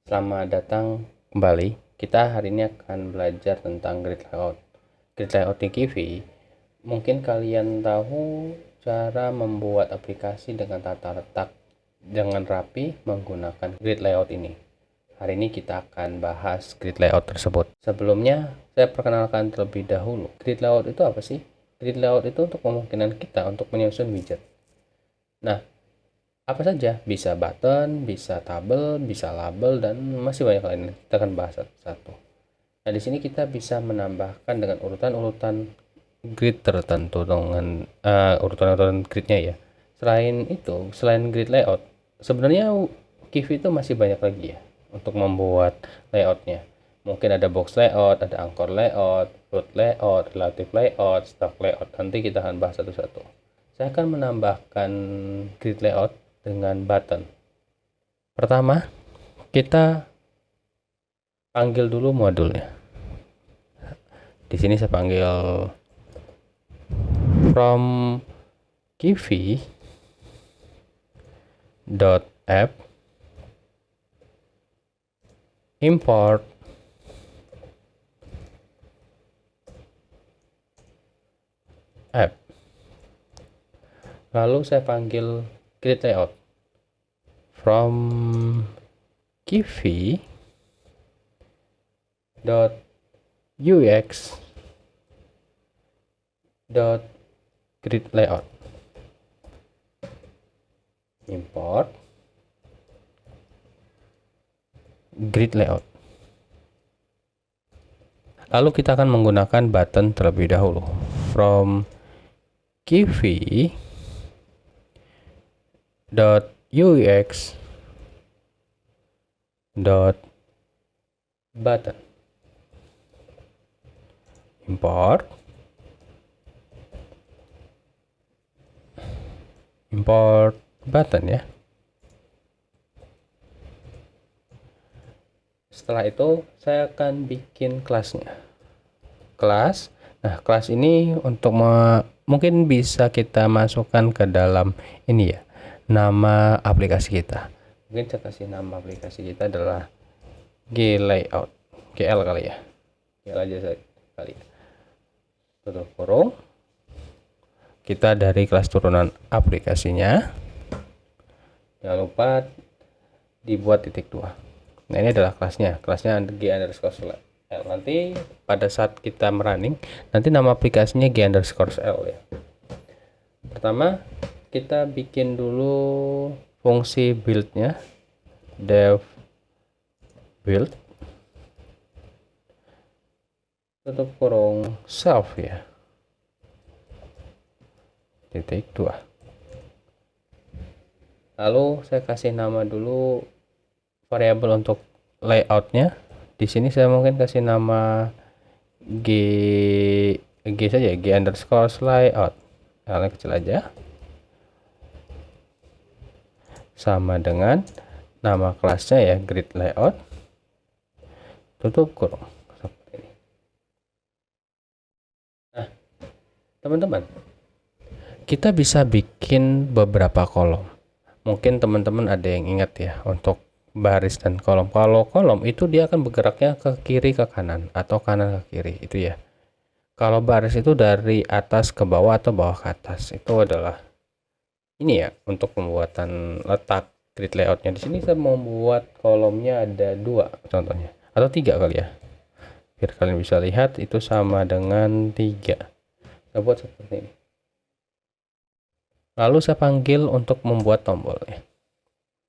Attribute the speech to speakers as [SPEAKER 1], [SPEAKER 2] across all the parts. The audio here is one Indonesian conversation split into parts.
[SPEAKER 1] Selamat datang kembali. Kita hari ini akan belajar tentang grid layout. Grid layout di Kivy, mungkin kalian tahu cara membuat aplikasi dengan tata letak dengan rapi menggunakan grid layout ini. Hari ini kita akan bahas grid layout tersebut. Sebelumnya, saya perkenalkan terlebih dahulu. Grid layout itu apa sih? Grid layout itu untuk kemungkinan kita untuk menyusun widget. Nah, apa saja, bisa button, bisa tabel, bisa label, dan masih banyak lainnya. Kita akan bahas satu-satu. Nah, di sini kita bisa menambahkan dengan urutan-urutan grid tertentu dengan urutan-urutan gridnya ya. Selain itu, selain grid layout, sebenarnya Kivy itu masih banyak lagi ya untuk membuat layoutnya. Mungkin ada box layout, ada anchor layout, root layout, relative layout, stock layout. Nanti kita akan bahas satu-satu. Saya akan menambahkan grid layout dengan button. Pertama, kita panggil dulu modulnya. Di sini saya panggil from Kivy.app import app. Lalu saya panggil grid layout from Kivy.ux.grid layout. Import grid layout. Lalu kita akan menggunakan button terlebih dahulu. From Kivy.ux.button. Import button ya. Setelah itu saya akan bikin kelasnya. Kelas. Nah, kelas ini untuk mungkin bisa kita masukkan ke dalam ini ya, nama aplikasi kita. Mungkin saya kasih nama aplikasi kita adalah G-Layout, GL kali ya, GL aja kali ya. Tutup kurung. Kita dari kelas turunan aplikasinya, jangan lupa dibuat titik 2. Nah, ini adalah kelasnya G_L. Nanti pada saat kita running, nanti nama aplikasinya G_L ya. Pertama, kita bikin dulu fungsi build-nya, dev build, tutup kurung self ya, titik 2. Lalu saya kasih nama dulu variabel untuk layoutnya. Di sini saya mungkin kasih nama g saja, G_layout. Yang kecil aja, sama dengan nama kelasnya ya, grid layout, tutup kurung seperti ini. Nah, teman-teman, kita bisa bikin beberapa kolom. Mungkin teman-teman ada yang ingat ya untuk baris dan kolom. Kalau kolom itu dia akan bergeraknya ke kiri ke kanan atau kanan ke kiri itu ya. Kalau baris itu dari atas ke bawah atau bawah ke atas. Itu adalah ini ya untuk pembuatan letak grid layoutnya. Di sini saya membuat kolomnya ada 2 contohnya, atau 3 kali ya, biar kalian bisa lihat itu sama dengan 3. Saya buat seperti ini. Lalu saya panggil untuk membuat tombolnya.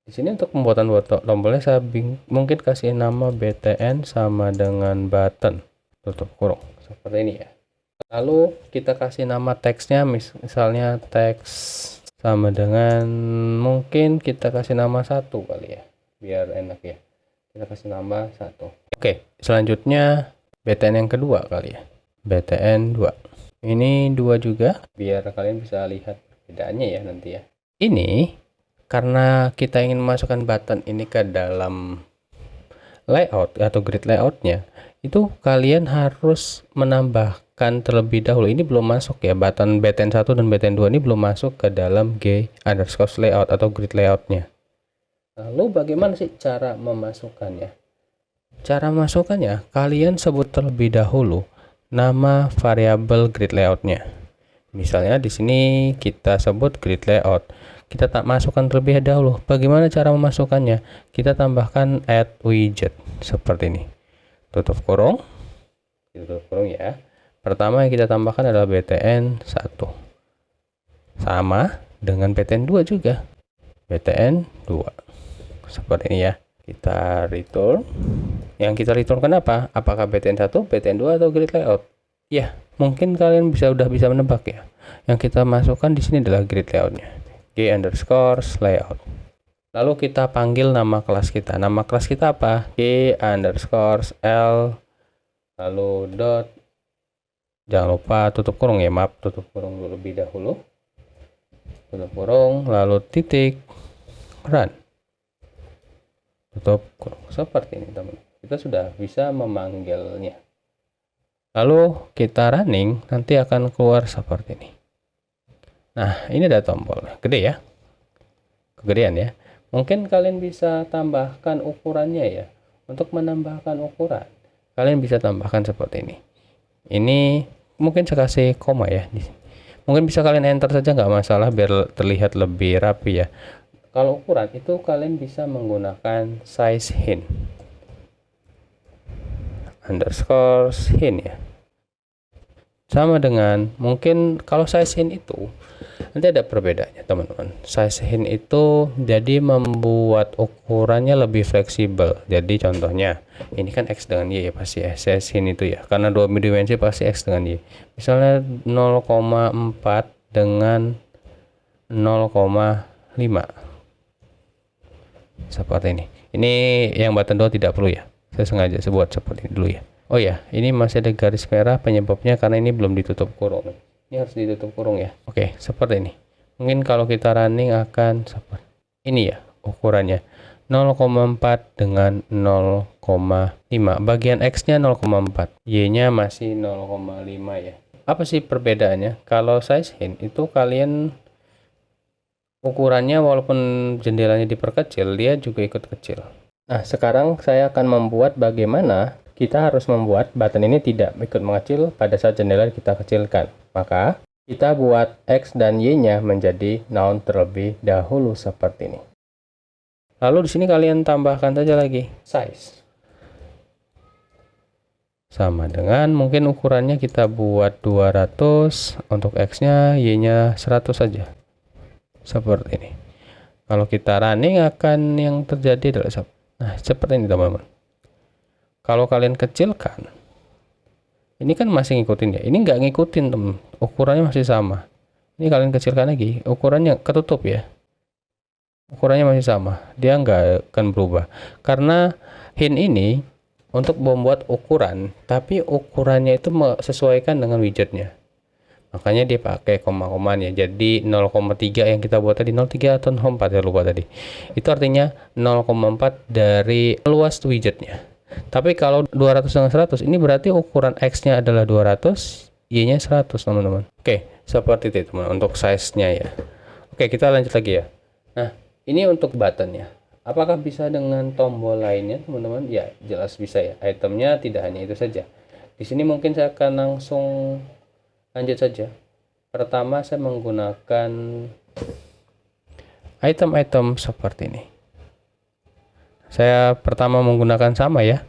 [SPEAKER 1] Di sini untuk pembuatan tombolnya saya mungkin kasih nama btn sama dengan button, tutup kurung seperti ini ya. Lalu kita kasih nama teksnya, misalnya teks sama dengan, mungkin kita kasih nama 1 kali ya, biar enak ya. Kita kasih nama 1. Oke, selanjutnya btn yang kedua kali ya, btn 2. Ini 2 juga, biar kalian bisa lihat perbedaannya ya nanti ya. Ini karena kita ingin memasukkan button ini ke dalam layout atau grid layoutnya, itu kalian harus menambahkan terlebih dahulu. Ini belum masuk ya, button btn 1 dan btn 2 ini belum masuk ke dalam G_layout atau grid layoutnya. Lalu bagaimana sih cara memasukkannya? Cara memasukkannya, kalian sebut terlebih dahulu nama variabel grid layoutnya. Misalnya di sini kita sebut grid layout. Kita tak masukkan terlebih dahulu. Bagaimana cara memasukkannya? Kita tambahkan add widget seperti ini. Tutup kurung. Tutup kurung ya. Pertama yang kita tambahkan adalah btn 1. Sama dengan btn 2 juga. btn 2. Seperti ini ya. Kita return. Yang kita return kenapa? Apakah btn 1, btn 2 atau grid layout? Ya, mungkin kalian udah bisa menebak ya. Yang kita masukkan di sini adalah grid layoutnya. G_layout. Lalu kita panggil nama kelas kita. Nama kelas kita apa? G_L. Lalu dot. Jangan lupa tutup kurung ya, maaf, tutup kurung dulu lebih dahulu. Tutup kurung, lalu titik, run. Tutup kurung. Seperti ini teman. Kita sudah bisa memanggilnya. Lalu kita running, nanti akan keluar seperti ini. Nah, ini ada tombol. Gede ya. Kegedean ya. Mungkin kalian bisa tambahkan ukurannya ya. Untuk menambahkan ukuran, kalian bisa tambahkan seperti ini. Ini mungkin saya kasih koma ya. Mungkin bisa kalian enter saja, nggak masalah, biar terlihat lebih rapi ya. Kalau ukuran itu kalian bisa menggunakan size hint. _hint ya. Sama dengan, mungkin kalau size hint itu nanti ada perbedaannya teman-teman. Size hint itu jadi membuat ukurannya lebih fleksibel. Jadi contohnya ini kan X dengan Y ya, pasti ya. Size hint itu ya, karena dua dimensi pasti X dengan Y. Misalnya 0,4 dengan 0,5 seperti ini. Ini yang button 2 tidak perlu ya, saya sengaja buat seperti ini dulu ya. Oh ya, ini masih ada garis merah, penyebabnya karena ini belum ditutup kurung. Ini harus ditutup kurung ya. Oke, seperti ini. Mungkin kalau kita running akan seperti ini ya ukurannya. 0,4 dengan 0,5. Bagian X-nya 0,4. Y-nya masih 0,5 ya. Apa sih perbedaannya? Kalau size hint itu kalian ukurannya walaupun jendelanya diperkecil, dia juga ikut kecil. Nah, sekarang saya akan membuat bagaimana kita harus membuat button ini tidak ikut mengecil pada saat jendela kita kecilkan. Maka kita buat X dan Y-nya menjadi noun terlebih dahulu seperti ini. Lalu di sini kalian tambahkan saja lagi size. Sama dengan mungkin ukurannya kita buat 200, untuk X-nya, Y-nya 100 saja. Seperti ini. Kalau kita running akan yang terjadi adalah seperti ini teman-teman. Kalau kalian kecilkan, ini kan masih ngikutin ya. Ini nggak ngikutin teman, ukurannya masih sama. Ini kalian kecilkan lagi, ukurannya ketutup ya. Ukurannya masih sama, dia nggak akan berubah. Karena hint ini untuk membuat ukuran, tapi ukurannya itu sesuaikan dengan widgetnya. Makanya dia pakai koma-komanya. Jadi 0,3 yang kita buat tadi, 0,3 atau 0,4 ya, lupa tadi. Itu artinya 0,4 dari luas widgetnya. Tapi kalau 200 dengan 100, ini berarti ukuran X-nya adalah 200, Y-nya 100 teman-teman. Oke, seperti itu teman, untuk size-nya ya. Oke, kita lanjut lagi ya. Nah, ini untuk button-nya. Apakah bisa dengan tombol lainnya teman-teman? Ya, jelas bisa ya. Itemnya tidak hanya itu saja. Di sini mungkin saya akan langsung lanjut saja. Pertama saya menggunakan item-item seperti ini. Saya pertama menggunakan sama ya.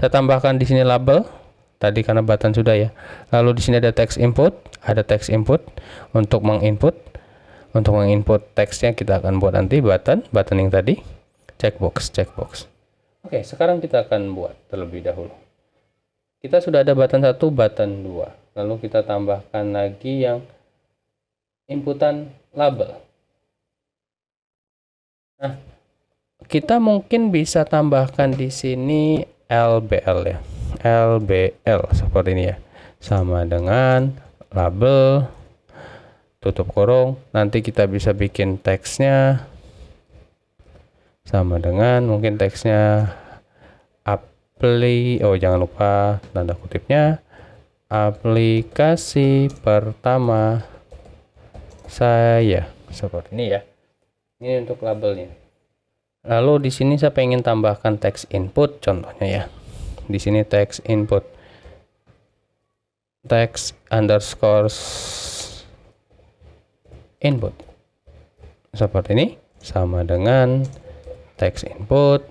[SPEAKER 1] Saya tambahkan di sini label tadi karena button sudah ya. Lalu di sini ada text input, untuk menginput. Untuk menginput teksnya kita akan buat nanti button yang tadi. Checkbox. Oke, sekarang kita akan buat terlebih dahulu. Kita sudah ada button 1, button 2. Lalu kita tambahkan lagi yang inputan label. Nah, kita mungkin bisa tambahkan di sini LBL ya. LBL seperti ini ya. Sama dengan label, tutup kurung. Nanti kita bisa bikin teksnya sama dengan mungkin teksnya jangan lupa tanda kutipnya, aplikasi pertama saya, seperti ini ya. Ini untuk labelnya. Lalu di sini saya pengen tambahkan teks input contohnya ya. Di sini teks input teks underscore input seperti ini, sama dengan teks input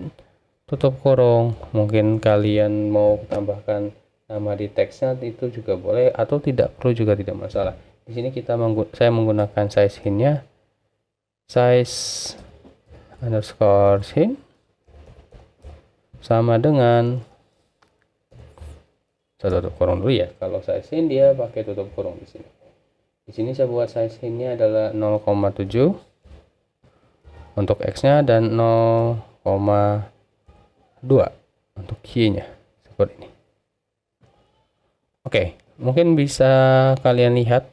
[SPEAKER 1] tutup kurung. Mungkin kalian mau tambahkan nama di teksnya itu juga boleh, atau tidak perlu juga tidak masalah. Di sini saya menggunakan size hint-nya, size underscore hint sama dengan saya tutup kurung dulu ya. Kalau size hint dia pakai tutup kurung di sini. Di sini saya buat size hint-nya adalah 0,7 untuk x-nya dan 0,2 untuk y-nya seperti ini. Oke, mungkin bisa kalian lihat.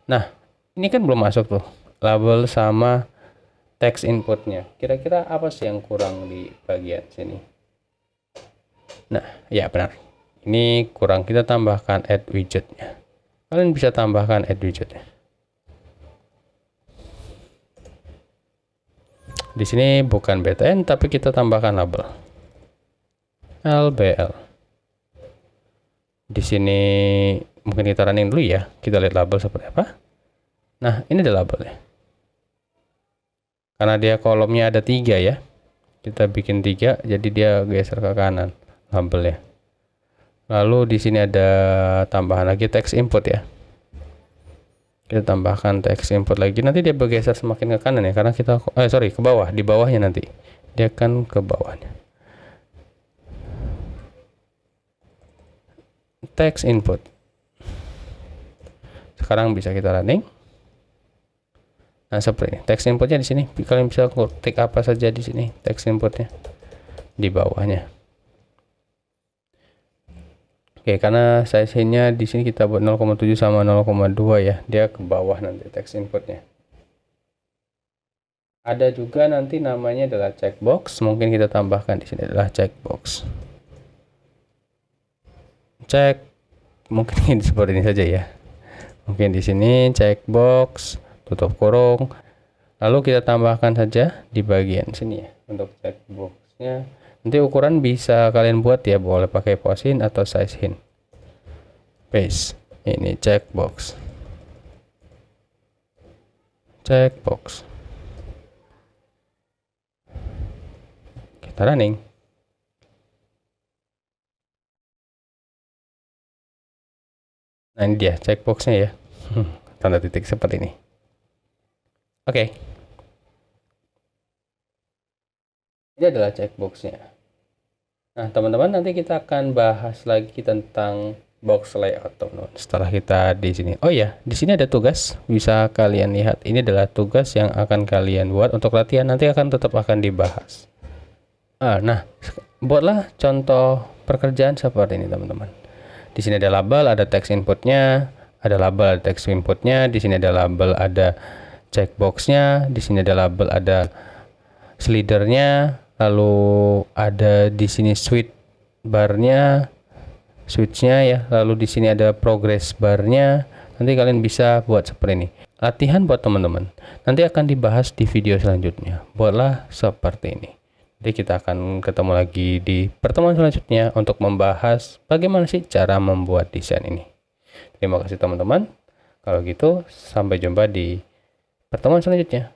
[SPEAKER 1] Nah, ini kan belum masuk tuh label sama teks inputnya. Kira-kira apa sih yang kurang di bagian sini? Nah, ya benar. Ini kurang, kita tambahkan add widgetnya. Kalian bisa tambahkan add widgetnya. Di sini bukan btn tapi kita tambahkan label lbl. Di sini mungkin kita running dulu ya. Kita lihat label seperti apa. Nah, ini ada labelnya. Karena dia kolomnya ada 3 ya. Kita bikin 3 jadi dia geser ke kanan labelnya. Lalu di sini ada tambahan lagi teks input ya. Kita tambahkan teks input lagi, nanti dia bergeser semakin ke kanan ya, karena kita ke bawah, di bawahnya nanti dia akan ke bawahnya. Teks input sekarang bisa kita running. Nah, seperti ini teks inputnya di sini. Kalian bisa ketik apa saja di sini teks inputnya di bawahnya. Oke, karena size-nya di sini kita buat 0,7 sama 0,2 ya, dia ke bawah nanti teks inputnya. Ada juga nanti namanya adalah checkbox, mungkin kita tambahkan di sini adalah checkbox. Cek, mungkin seperti ini saja ya. Mungkin di sini checkbox tutup kurung. Lalu kita tambahkan saja di bagian sini ya untuk checkboxnya. Nanti ukuran bisa kalian buat ya, boleh pakai pose hint atau size hint. Paste. Ini checkbox. Checkbox. Kita running. Nah, ini dia checkboxnya ya. Tanda titik seperti ini. Oke. Ini adalah checkboxnya. Nah, teman-teman, nanti kita akan bahas lagi tentang box layout, teman-teman. Setelah kita di sini. Oh ya, di sini ada tugas. Bisa kalian lihat. Ini adalah tugas yang akan kalian buat untuk latihan. Nanti tetap akan dibahas. Nah, buatlah contoh pekerjaan seperti ini, teman-teman. Di sini ada label, ada teks inputnya, ada label, ada teks inputnya. Di sini ada label, ada checkboxnya. Di sini ada label, ada slidernya. Lalu ada di sini switch barnya, switchnya ya. Lalu di sini ada progress barnya. Nanti kalian bisa buat seperti ini. Latihan buat teman-teman. Nanti akan dibahas di video selanjutnya. Buatlah seperti ini. Jadi kita akan ketemu lagi di pertemuan selanjutnya untuk membahas bagaimana sih cara membuat desain ini. Terima kasih teman-teman. Kalau gitu sampai jumpa di pertemuan selanjutnya.